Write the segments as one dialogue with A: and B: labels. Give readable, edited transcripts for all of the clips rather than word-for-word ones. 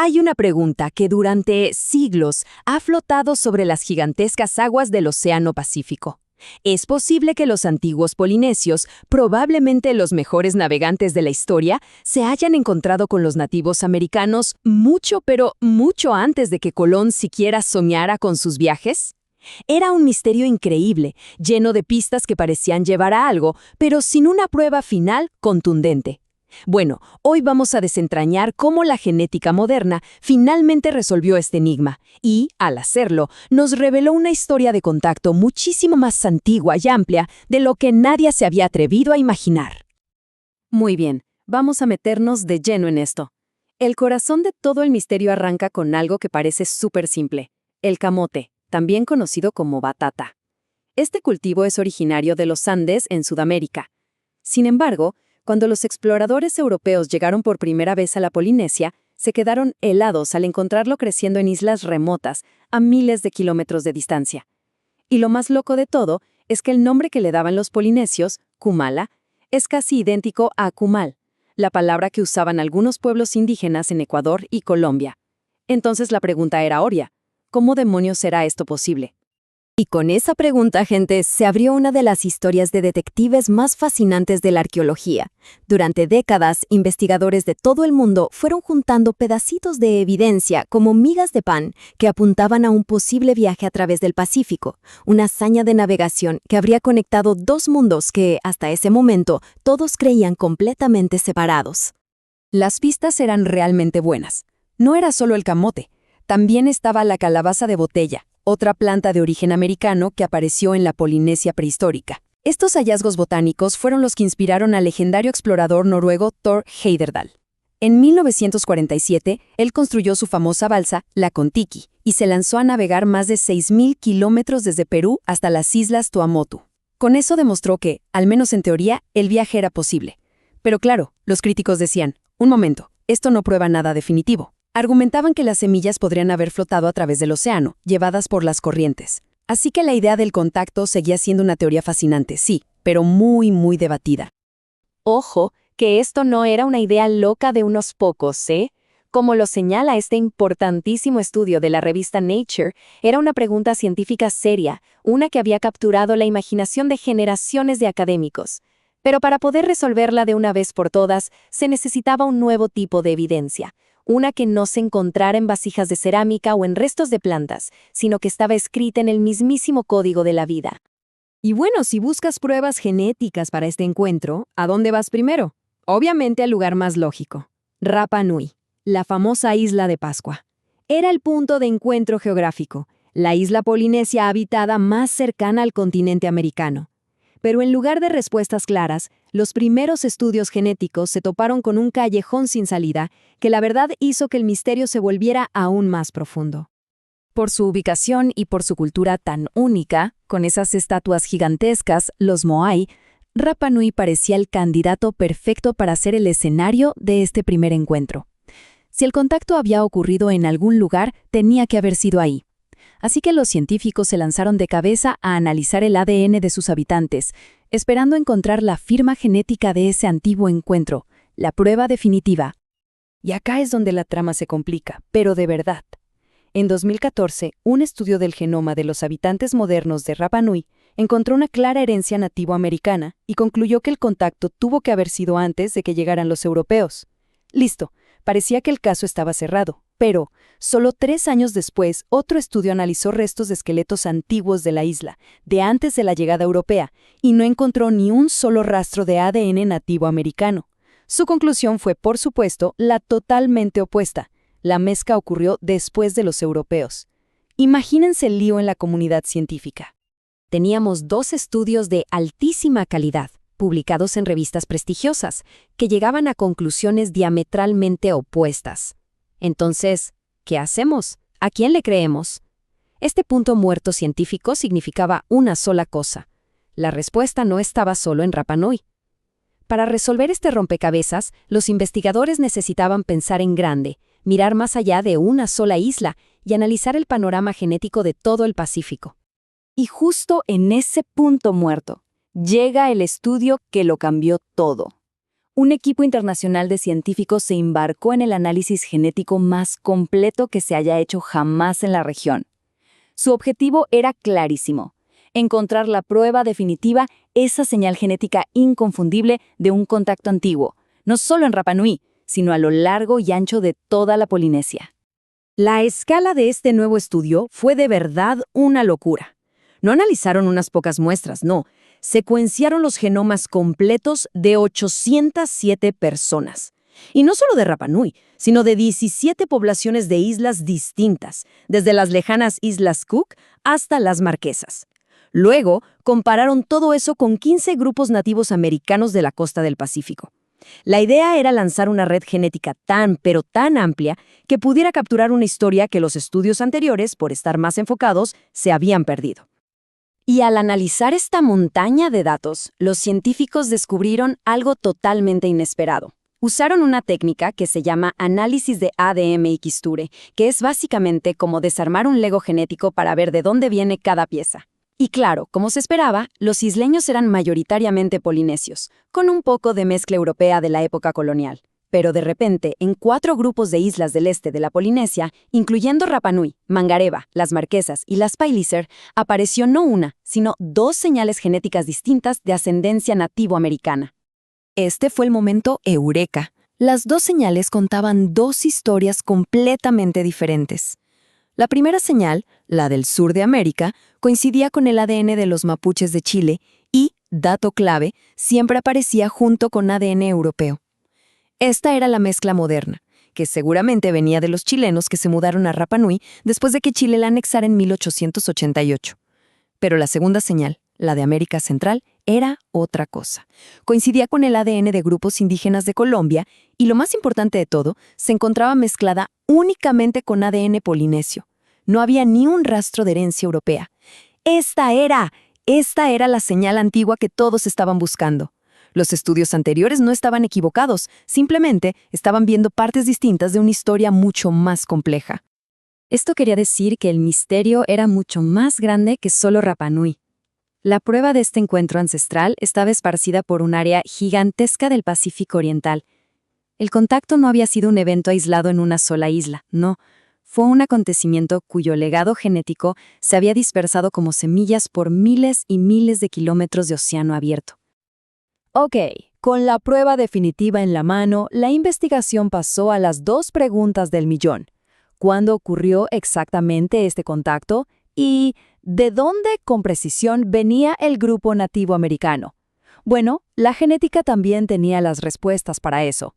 A: Hay una pregunta que durante siglos ha flotado sobre las gigantescas aguas del Océano Pacífico. ¿Es posible que los antiguos polinesios, probablemente los mejores navegantes de la historia, se hayan encontrado con los nativos americanos mucho, pero mucho antes de que Colón siquiera soñara con sus viajes? Era un misterio increíble, lleno de pistas que parecían llevar a algo, pero sin una prueba final contundente. Bueno, hoy vamos a desentrañar cómo la genética moderna finalmente resolvió este enigma y, al hacerlo, nos reveló una historia de contacto muchísimo más antigua y amplia de lo que nadie se había atrevido a imaginar. Muy bien, vamos a meternos de lleno en esto. El corazón de todo el misterio arranca con algo que parece súper simple: el camote, también conocido como batata. Este cultivo es originario de los Andes en Sudamérica. Sin embargo, cuando los exploradores europeos llegaron por primera vez a la Polinesia, se quedaron helados al encontrarlo creciendo en islas remotas, a miles de kilómetros de distancia. Y lo más loco de todo es que el nombre que le daban los polinesios, Kumala, es casi idéntico a Kumal, la palabra que usaban algunos pueblos indígenas en Ecuador y Colombia. Entonces la pregunta era obvia: ¿cómo demonios será esto posible? Y con esa pregunta, gente, se abrió una de las historias de detectives más fascinantes de la arqueología. Durante décadas, investigadores de todo el mundo fueron juntando pedacitos de evidencia como migas de pan que apuntaban a un posible viaje a través del Pacífico, una hazaña de navegación que habría conectado dos mundos que, hasta ese momento, todos creían completamente separados. Las pistas eran realmente buenas. No era solo el camote, también estaba la calabaza de botella, otra planta de origen americano que apareció en la Polinesia prehistórica. Estos hallazgos botánicos fueron los que inspiraron al legendario explorador noruego Thor Heyerdahl. En 1947, él construyó su famosa balsa, la Kon-Tiki, y se lanzó a navegar más de 6.000 kilómetros desde Perú hasta las islas Tuamotu. Con eso demostró que, al menos en teoría, el viaje era posible. Pero claro, los críticos decían: un momento, esto no prueba nada definitivo. Argumentaban que las semillas podrían haber flotado a través del océano, llevadas por las corrientes. Así que la idea del contacto seguía siendo una teoría fascinante, sí, pero muy debatida.
B: Ojo, que esto no era una idea loca de unos pocos, ¿eh? Como lo señala este importantísimo estudio de la revista Nature, era una pregunta científica seria, una que había capturado la imaginación de generaciones de académicos. Pero para poder resolverla de una vez por todas, se necesitaba un nuevo tipo de evidencia. Una que no se encontrara en vasijas de cerámica o en restos de plantas, sino que estaba escrita en el mismísimo código de la vida.
A: Y bueno, si buscas pruebas genéticas para este encuentro, ¿a dónde vas primero? Obviamente al lugar más lógico: Rapa Nui, la famosa isla de Pascua. Era el punto de encuentro geográfico, la isla polinesia habitada más cercana al continente americano. Pero en lugar de respuestas claras, los primeros estudios genéticos se toparon con un callejón sin salida que la verdad hizo que el misterio se volviera aún más profundo. Por su ubicación y por su cultura tan única, con esas estatuas gigantescas, los Moai, Rapa Nui parecía el candidato perfecto para ser el escenario de este primer encuentro. Si el contacto había ocurrido en algún lugar, tenía que haber sido ahí. Así que los científicos se lanzaron de cabeza a analizar el ADN de sus habitantes, esperando encontrar la firma genética de ese antiguo encuentro, la prueba definitiva. Y acá es donde la trama se complica, pero de verdad. En 2014, un estudio del genoma de los habitantes modernos de Rapa Nui encontró una clara herencia nativoamericana y concluyó que el contacto tuvo que haber sido antes de que llegaran los europeos. Listo, parecía que el caso estaba cerrado. Pero, solo 3 años después, otro estudio analizó restos de esqueletos antiguos de la isla, de antes de la llegada europea, y no encontró ni un solo rastro de ADN nativo americano. Su conclusión fue, por supuesto, la totalmente opuesta. La mezcla ocurrió después de los europeos. Imagínense el lío en la comunidad científica. Teníamos 2 estudios de altísima calidad, publicados en revistas prestigiosas, que llegaban a conclusiones diametralmente opuestas. Entonces, ¿qué hacemos? ¿A quién le creemos? Este punto muerto científico significaba una sola cosa: la respuesta no estaba solo en Rapa Nui. Para resolver este rompecabezas, los investigadores necesitaban pensar en grande, mirar más allá de una sola isla y analizar el panorama genético de todo el Pacífico. Y justo en ese punto muerto, llega el estudio que lo cambió todo.
B: Un equipo internacional de científicos se embarcó en el análisis genético más completo que se haya hecho jamás en la región. Su objetivo era clarísimo: encontrar la prueba definitiva, esa señal genética inconfundible de un contacto antiguo, no solo en Rapa Nui, sino a lo largo y ancho de toda la Polinesia. La escala de este nuevo estudio fue de verdad una locura. No analizaron unas pocas muestras, no. Secuenciaron los genomas completos de 807 personas. Y no solo de Rapa Nui, sino de 17 poblaciones de islas distintas, desde las lejanas Islas Cook hasta las Marquesas. Luego, compararon todo eso con 15 grupos nativos americanos de la costa del Pacífico. La idea era lanzar una red genética pero tan amplia, que pudiera capturar una historia que los estudios anteriores, por estar más enfocados, se habían perdido. Y al analizar esta montaña de datos, los científicos descubrieron algo totalmente inesperado. Usaron una técnica que se llama análisis de ADN Mixture, que es básicamente como desarmar un Lego genético para ver de dónde viene cada pieza. Y claro, como se esperaba, los isleños eran mayoritariamente polinesios, con un poco de mezcla europea de la época colonial. Pero de repente, en 4 grupos de islas del este de la Polinesia, incluyendo Rapa Nui, Mangareva, las Marquesas y las Palliser, apareció no una, sino 2 señales genéticas distintas de ascendencia nativo-americana. Este fue el momento eureka. Las 2 señales contaban 2 historias completamente diferentes. La primera señal, la del sur de América, coincidía con el ADN de los mapuches de Chile y, dato clave, siempre aparecía junto con ADN europeo. Esta era la mezcla moderna, que seguramente venía de los chilenos que se mudaron a Rapa Nui después de que Chile la anexara en 1888. Pero la segunda señal, la de América Central, era otra cosa. Coincidía con el ADN de grupos indígenas de Colombia y, lo más importante de todo, se encontraba mezclada únicamente con ADN polinesio. No había ni un rastro de herencia europea. Esta era la señal antigua que todos estaban buscando. Los estudios anteriores no estaban equivocados, simplemente estaban viendo partes distintas de una historia mucho más compleja. Esto quería decir que el misterio era mucho más grande que solo Rapa Nui. La prueba de este encuentro ancestral estaba esparcida por un área gigantesca del Pacífico Oriental. El contacto no había sido un evento aislado en una sola isla, no. Fue un acontecimiento cuyo legado genético se había dispersado como semillas por miles y miles de kilómetros de océano abierto. Ok, con la prueba definitiva en la mano, la investigación pasó a las 2 preguntas del millón. ¿Cuándo ocurrió exactamente este contacto? ¿Y de dónde, con precisión, venía el grupo nativo americano? Bueno, la genética también tenía las respuestas para eso.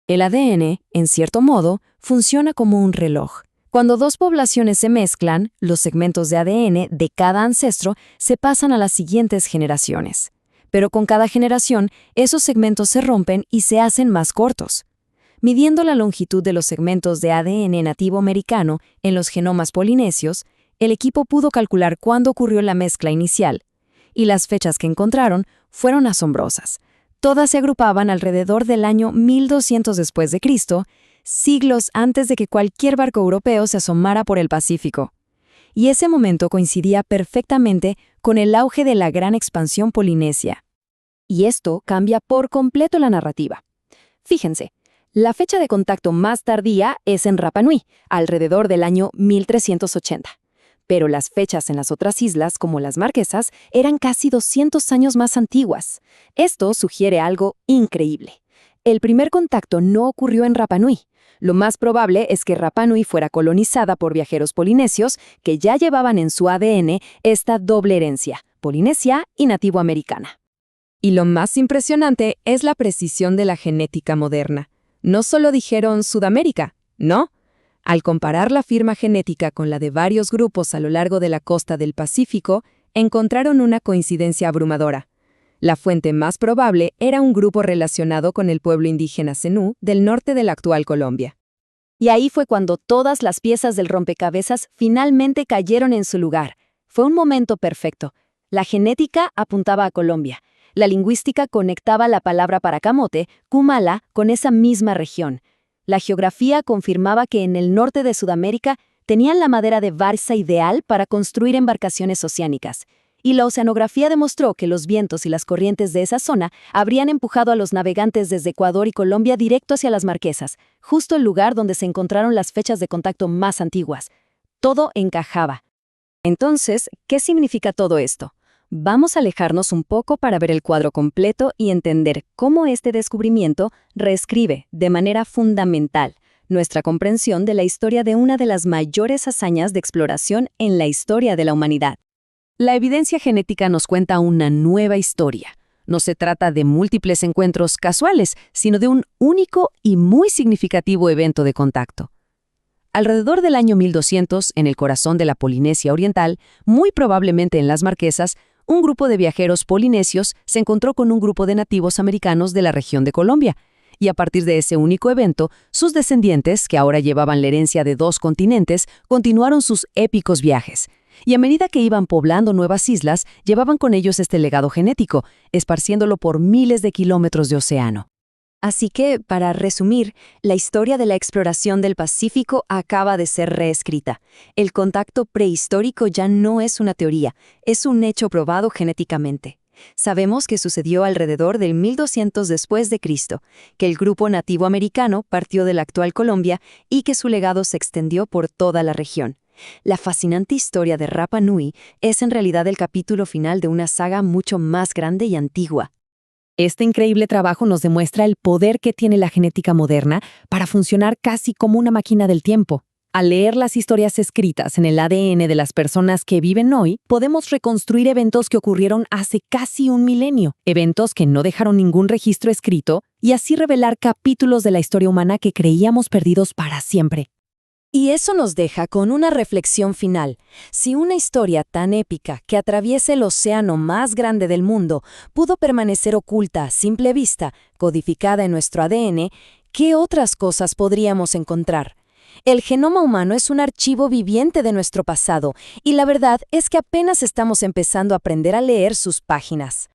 B: El ADN, en cierto modo, funciona como un reloj. Cuando 2 poblaciones se mezclan, los segmentos de ADN de cada ancestro se pasan a las siguientes generaciones. Pero con cada generación, esos segmentos se rompen y se hacen más cortos. Midiendo la longitud de los segmentos de ADN nativo americano en los genomas polinesios, el equipo pudo calcular cuándo ocurrió la mezcla inicial. Y las fechas que encontraron fueron asombrosas. Todas se agrupaban alrededor del año 1200 después de Cristo, siglos antes de que cualquier barco europeo se asomara por el Pacífico. Y ese momento coincidía perfectamente con el auge de la gran expansión polinesia. Y esto cambia por completo la narrativa. Fíjense, la fecha de contacto más tardía es en Rapa Nui, alrededor del año 1380. Pero las fechas en las otras islas, como las Marquesas, eran casi 200 años más antiguas. Esto sugiere algo increíble. El primer contacto no ocurrió en Rapa Nui. Lo más probable es que Rapa Nui fuera colonizada por viajeros polinesios que ya llevaban en su ADN esta doble herencia, polinesia y nativoamericana. Y lo más impresionante es la precisión de la genética moderna. No solo dijeron Sudamérica, ¿no? Al comparar la firma genética con la de varios grupos a lo largo de la costa del Pacífico, encontraron una coincidencia abrumadora. La fuente más probable era un grupo relacionado con el pueblo indígena Zenú del norte de la actual Colombia. Y ahí fue cuando todas las piezas del rompecabezas finalmente cayeron en su lugar. Fue un momento perfecto. La genética apuntaba a Colombia. La lingüística conectaba la palabra para camote, Kumala, con esa misma región. La geografía confirmaba que en el norte de Sudamérica tenían la madera de balsa ideal para construir embarcaciones oceánicas. y la oceanografía demostró que los vientos y las corrientes de esa zona habrían empujado a los navegantes desde Ecuador y Colombia directo hacia las Marquesas, justo el lugar donde se encontraron las fechas de contacto más antiguas. Todo encajaba. Entonces, ¿qué significa todo esto? Vamos a alejarnos un poco para ver el cuadro completo y entender cómo este descubrimiento reescribe, de manera fundamental, nuestra comprensión de la historia de una de las mayores hazañas de exploración en la historia de la humanidad.
A: La evidencia genética nos cuenta una nueva historia. No se trata de múltiples encuentros casuales, sino de un único y muy significativo evento de contacto. Alrededor del año 1200, en el corazón de la Polinesia Oriental, muy probablemente en las Marquesas, un grupo de viajeros polinesios se encontró con un grupo de nativos americanos de la región de Colombia, y a partir de ese único evento, sus descendientes, que ahora llevaban la herencia de 2 continentes, continuaron sus épicos viajes. Y a medida que iban poblando nuevas islas, llevaban con ellos este legado genético, esparciéndolo por miles de kilómetros de océano.
B: Así que, para resumir, la historia de la exploración del Pacífico acaba de ser reescrita. El contacto prehistórico ya no es una teoría, es un hecho probado genéticamente. Sabemos que sucedió alrededor del 1200 después de Cristo, que el grupo nativo americano partió de la actual Colombia y que su legado se extendió por toda la región. La fascinante historia de Rapa Nui es en realidad el capítulo final de una saga mucho más grande y antigua.
A: Este increíble trabajo nos demuestra el poder que tiene la genética moderna para funcionar casi como una máquina del tiempo. Al leer las historias escritas en el ADN de las personas que viven hoy, podemos reconstruir eventos que ocurrieron hace casi un milenio, eventos que no dejaron ningún registro escrito, y así revelar capítulos de la historia humana que creíamos perdidos para siempre.
B: Y eso nos deja con una reflexión final. Si una historia tan épica que atraviesa el océano más grande del mundo pudo permanecer oculta a simple vista, codificada en nuestro ADN, ¿qué otras cosas podríamos encontrar? El genoma humano es un archivo viviente de nuestro pasado, y la verdad es que apenas estamos empezando a aprender a leer sus páginas.